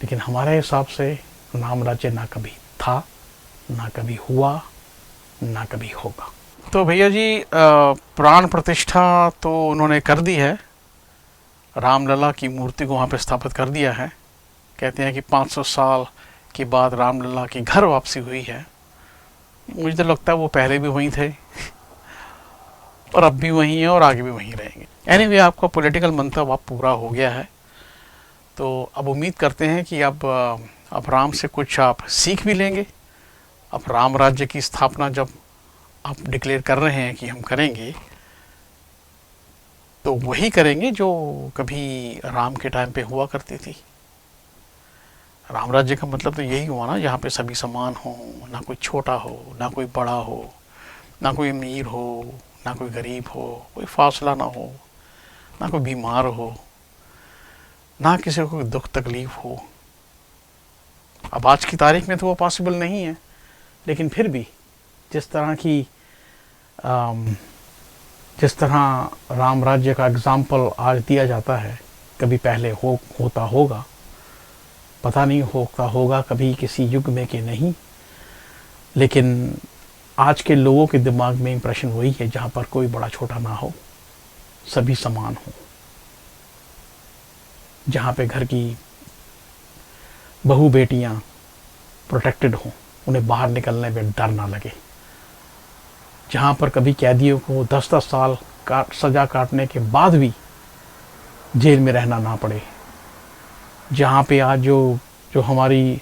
लेकिन हमारे हिसाब से राम राज्य ना कभी था, ना कभी हुआ, ना कभी होगा। तो भैया जी प्राण प्रतिष्ठा तो उन्होंने कर दी है, रामलला की मूर्ति को वहाँ पे स्थापित कर दिया है। कहते हैं कि 500 साल के बाद रामलला की घर वापसी हुई है। मुझे तो लगता है वो पहले भी वहीं थे और अब भी वहीं हैं और आगे भी वहीं रहेंगे। एनीवे, आपका पॉलिटिकल मंतव्य अब पूरा हो गया है, तो अब उम्मीद करते हैं कि अब राम से कुछ आप सीख भी लेंगे। अब राम राज्य की स्थापना जब आप डिक्लेयर कर रहे हैं कि हम करेंगे, तो वही करेंगे जो कभी राम के टाइम पे हुआ करती थी। राम राज्य का मतलब तो यही हुआ ना, जहाँ पे सभी समान हो, ना कोई छोटा हो, ना कोई बड़ा हो, ना कोई अमीर हो, ना कोई गरीब हो, कोई फासला ना हो, ना कोई बीमार हो, ना किसी को कोई दुख तकलीफ हो। अब आज की तारीख में तो वो पॉसिबल नहीं है, लेकिन फिर भी जिस तरह की जिस तरह राम राज्य का एग्जाम्पल आज दिया जाता है, कभी पहले होता होगा, पता नहीं होता होगा कभी किसी युग में कि नहीं, लेकिन आज के लोगों के दिमाग में इंप्रेशन वही है जहाँ पर कोई बड़ा छोटा ना हो, सभी समान हो, जहाँ पे घर की बहू बेटियाँ प्रोटेक्टेड हों, उन्हें बाहर निकलने में डर ना लगे, जहाँ पर कभी कैदियों को 10-10 साल सज़ा काटने के बाद भी जेल में रहना ना पड़े, जहाँ पे आज जो हमारी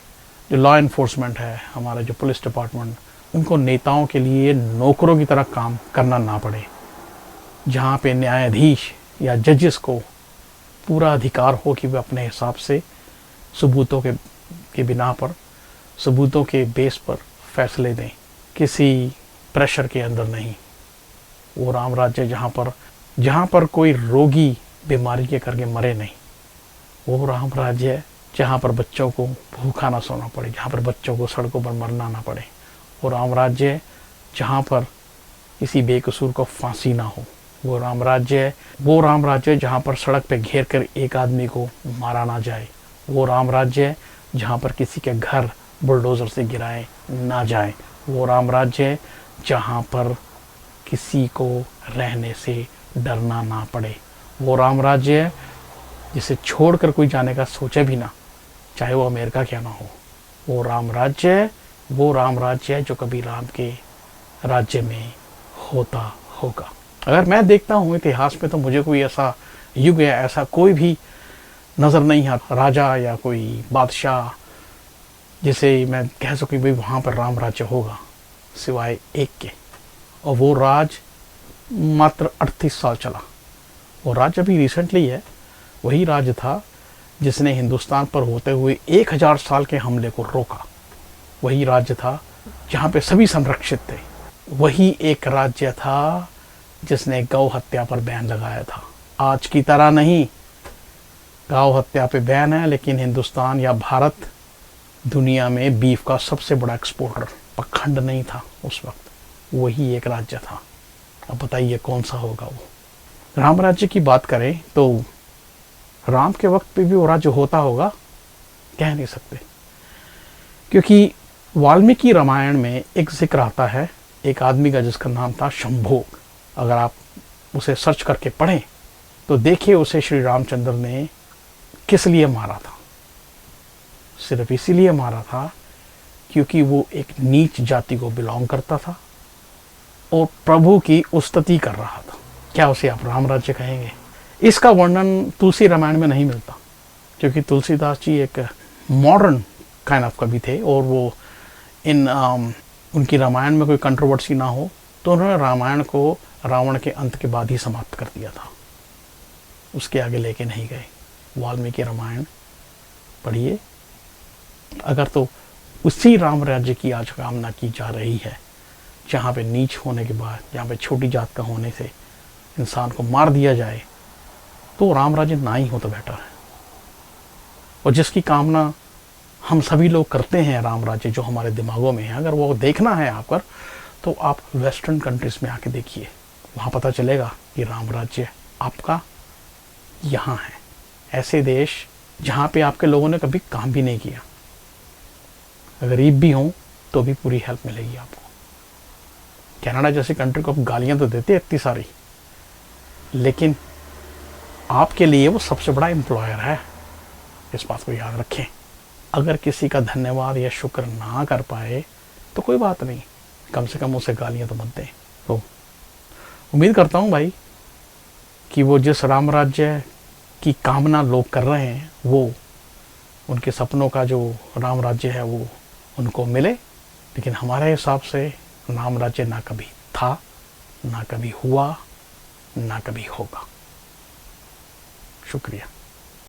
जो लॉ इन्फोर्समेंट है, हमारा जो पुलिस डिपार्टमेंट, उनको नेताओं के लिए नौकरों की तरह काम करना ना पड़े, जहाँ पे न्यायाधीश या जजेस को पूरा अधिकार हो कि वे अपने हिसाब से सबूतों के बिना पर, सबूतों के बेस पर फैसले दें, किसी प्रेशर के अंदर नहीं। वो राम राज्य जहाँ पर कोई रोगी बीमारी के करके मरे नहीं। वो राम राज्य है जहाँ पर बच्चों को भूखा ना सोना पड़े, जहाँ पर बच्चों को सड़कों पर मरना ना पड़े। वो राम राज्य है जहाँ पर किसी बेकसूर को फांसी ना हो। वो राम राज्य है जहाँ पर सड़क पे घेर कर एक आदमी को मारा ना जाए। वो राम राज्य है जहाँ पर किसी के घर बुलडोज़र से गिराए ना जाए। वो राम राज्य है जहाँ पर किसी को रहने से डरना ना पड़े। वो राम राज्य है जिसे छोड़कर कोई जाने का सोचे भी ना, चाहे वो अमेरिका क्यों ना हो। वो राम राज्य है जो कभी राम के राज्य में होता होगा। अगर मैं देखता हूँ इतिहास में, तो मुझे कोई ऐसा युग या ऐसा कोई भी नज़र नहीं आता, राजा या कोई बादशाह जिसे मैं कह सकूँ भाई वहाँ पर राम राज्य होगा, सिवाय एक के। और वो राज मात्र 38 साल चला। वो राज अभी रिसेंटली है। वही राज था जिसने हिंदुस्तान पर होते हुए 1000 साल के हमले को रोका। वही राज्य था जहाँ पे सभी संरक्षित थे। वही एक राज्य था जिसने गौ हत्या पर बैन लगाया था। आज की तरह नहीं, गौ हत्या पे बैन है, लेकिन हिंदुस्तान या भारत दुनिया में बीफ का सबसे बड़ा एक्सपोर्टर, पखंड नहीं था उस वक्त। वही एक राज्य था। अब बताइए कौन सा होगा वो। राम राज्य की बात करें तो राम के वक्त पे भी वो राज्य होता होगा, कह नहीं सकते, क्योंकि वाल्मीकि रामायण में एक जिक्र आता है एक आदमी का जिसका नाम था शंभोग। अगर आप उसे सर्च करके पढ़ें तो देखिए उसे श्री रामचंद्र ने किस लिए मारा था। सिर्फ इसीलिए मारा था क्योंकि वो एक नीच जाति को बिलोंग करता था और प्रभु की उस्तति कर रहा था। क्या उसे आप राम राज्य कहेंगे? इसका वर्णन तुलसी रामायण में नहीं मिलता, क्योंकि तुलसीदास जी एक मॉडर्न काइंड ऑफ कवि थे और वो उनकी रामायण में कोई कंट्रोवर्सी ना हो तो उन्होंने रामायण को रावण के अंत के बाद ही समाप्त कर दिया था, उसके आगे लेके नहीं गए। वाल्मीकि रामायण पढ़िए अगर, तो उसी राम राज्य की आज कामना की जा रही है जहाँ पे नीच होने के बाद, जहाँ पे छोटी जात का होने से इंसान को मार दिया जाए, तो राम राज्य ना ही हो तो बेटर है। और जिसकी कामना हम सभी लोग करते हैं, राम राज्य जो हमारे दिमागों में है, अगर वो देखना है आपको तो आप वेस्टर्न कंट्रीज़ में आके देखिए, वहाँ पता चलेगा कि राम राज्य आपका यहाँ है। ऐसे देश जहाँ पे आपके लोगों ने कभी काम भी नहीं किया, गरीब भी हों तो भी पूरी हेल्प मिलेगी आपको। कनाडा जैसी कंट्री को आप गालियाँ तो देते हैं इतनी सारी, लेकिन आपके लिए वो सबसे बड़ा एम्प्लॉयर है, इस बात को याद रखें। अगर किसी का धन्यवाद या शुक्र ना कर पाए तो कोई बात नहीं, कम से कम उसे गालियाँ तो मत दें। तो उम्मीद करता हूँ भाई कि वो जिस राम राज्य की कामना लोग कर रहे हैं, वो उनके सपनों का जो राम राज्य है वो उनको मिले। लेकिन हमारे हिसाब से राम राज्य ना कभी था, ना कभी हुआ, ना कभी होगा। शुक्रिया।